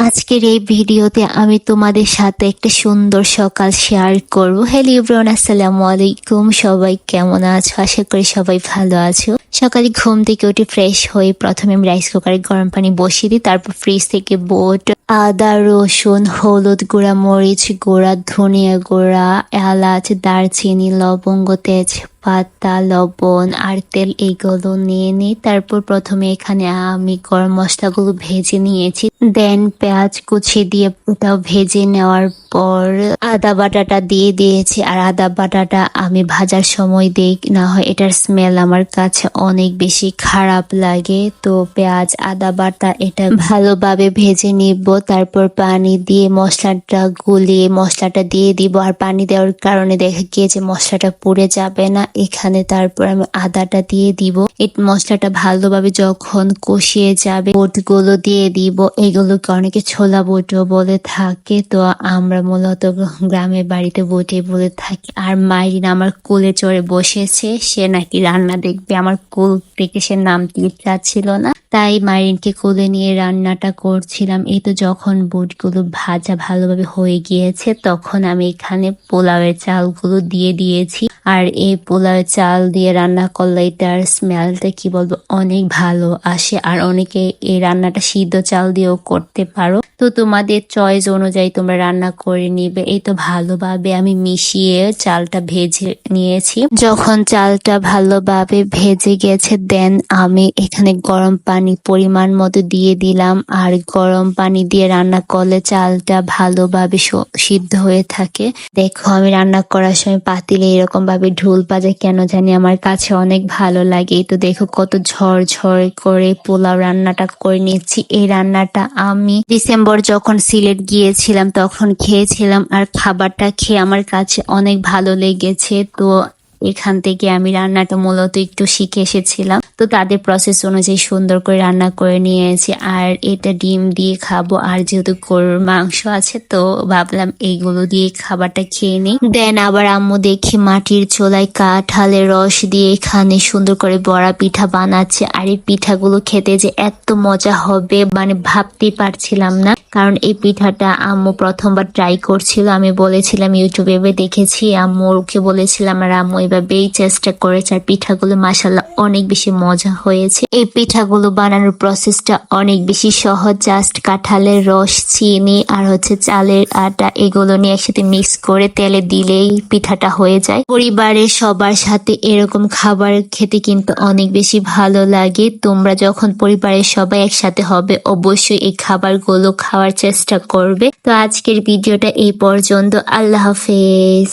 আজকের এই ভিডিওতে আমি তোমাদের সাথে একটা সুন্দর সকাল শেয়ার করব। হ্যালো এভরিওয়ান, আসসালামু আলাইকুম। সবাই কেমন আছো? আশা করি সবাই ভালো আছো। সকালে ঘুম থেকে উঠে ফ্রেশ হয়ে প্রথমে আমি রাইস কুকারে গরম পানি বসিয়ে দিই, তারপর ফ্রিজ থেকে বুট, আদা, রসুন, হলুদ গুঁড়া, মরিচ গুঁড়া, ধনিয়া গুঁড়া, এলাচ, দারচিনি, লবঙ্গ, তেজপাতা, লবণ আর তেল এগুলো নিয়ে নিই। তারপর প্রথমে এখানে আমি গরম মশলাগুলো ভেজে নিয়েছি, দেন পেঁয়াজ কুচি দিয়ে ওটাও ভেজে নেওয়ার পর আদা বাটাটা দিয়ে দিয়েছি। আর আদা বাটাটা আমি ভাজার সময় দিই, না হয় এটার স্মেল আমার কাছে অনেক বেশি খারাপ লাগে। তো পেঁয়াজ আদা বাটা এটা ভালোভাবে ভেজে নিব, তারপর পানি দিয়ে মশলাটা গুলিয়ে মশলাটা দিয়ে দিব। আর পানি দেওয়ার কারণে দেখা গিয়েছে মশলাটা পুড়ে যাবে না এখানে। তারপর আমি আদাটা দিয়ে দিব। এই মশলাটা ভালোভাবে যখন কষিয়ে যাবে বুটগুলো দিয়ে দিব। এগুলোকে অনেকে ছোলা বুটও বলে থাকে, তো আমরা মূলত গ্রামের বাড়িতে বুটে বলে থাকি। আর মাইরিন আমার কোলে চড়ে বসেছে, সে নাকি রান্না দেখবে। আমার কোল থেকে সে নামতে চাচ্ছিল না, তাই মাইরিনকে কোলে নিয়ে রান্নাটা করছিলাম। এই তো যখন বুটগুলো ভাজা ভালোভাবে হয়ে গিয়েছে তখন আমি এখানে পোলাওয়ের চালগুলো দিয়ে দিয়েছি। আর এই পোলাওয়ের চাল দিয়ে রান্না করলে এটার স্মেলটা কি বলবো অনেক ভালো আসে। আর অনেকে এই রান্নাটা সিদ্ধ চাল দিয়েও করতে পারো, তো তোমাদের চয়েস অনুযায়ী তোমরা রান্না করে নিবে। এই তো ভালোভাবে আমি মিশিয়ে চালটা ভেজে নিয়েছি। যখন চালটা ভালোভাবে ভেজে গেছে দেন আমি এখানে গরম পানি পরিমাণ মতো দিয়ে দিলাম। আর গরম পানি দিয়ে রান্না করলে চালটা ভালোভাবে সিদ্ধ হয়ে থাকে। দেখো আমি রান্না করার সময় পাতিলে এরকম ভাবে ঢোল বাজে, কেন জানি আমার কাছে অনেক ভালো লাগে। তো দেখো কত ঝরঝর করে পোলাও রান্নাটা করে নিচ্ছি। এই রান্নাটা আমি ডিসেম্বর যখন সিলেট গিয়েছিলাম তখন খেয়েছিলাম, আর খাবারটা খেয়ে আমার কাছে অনেক ভালো লেগেছে। তো এখান থেকে আমি রান্নাটা মূলত একটু শিখে এসেছিলাম, তো তাদের প্রসেস অনুযায়ী সুন্দর করে রান্না করে নিয়েছি। আর এটা ডিম দিয়ে খাবো, আর যেহেতু গরুর মাংস আছে তো ভাবলাম এইগুলো দিয়ে খাবারটা খেয়ে নিই। দেন আবার আম্মু দেখি মাটির চুলায় কাঁঠালের রস দিয়ে এখানে সুন্দর করে বড়া পিঠা বানাচ্ছে। আর এই পিঠাগুলো খেতে যে এত মজা হবে মানে ভাবতেই পারছিলাম না, কারণ এই পিঠাটা আম্মু প্রথমবার ট্রাই করছিল। আমি বলেছিলাম ইউটিউবে দেখেছি, আম্মুকে বলেছিলাম, আর আম্মু এভাবেই চেষ্টা করেছে। আর পিঠাগুলো মাশাআল্লাহ অনেক বেশি মজা হয়েছে। এই পিঠাগুলো বানানোর প্রসেসটা অনেক বেশি সহজ। জাস্ট কাঁঠালের রস, চিনি আর চালের আটা এগুলো নিয়ে একসাথে মিক্স করে তেলে দিলেই পিঠাটা হয়ে যায়। পরিবারের সবার সাথে এরকম খাবার খেতে কিন্তু অনেক বেশি ভালো লাগে। তোমরা যখন পরিবারের সবাই একসাথে হবে অবশ্যই এই খাবারগুলো খাওয়ার চেষ্টা করবে। তো আজকের ভিডিওটা এই পর্যন্ত। আল্লাহ হাফেজ।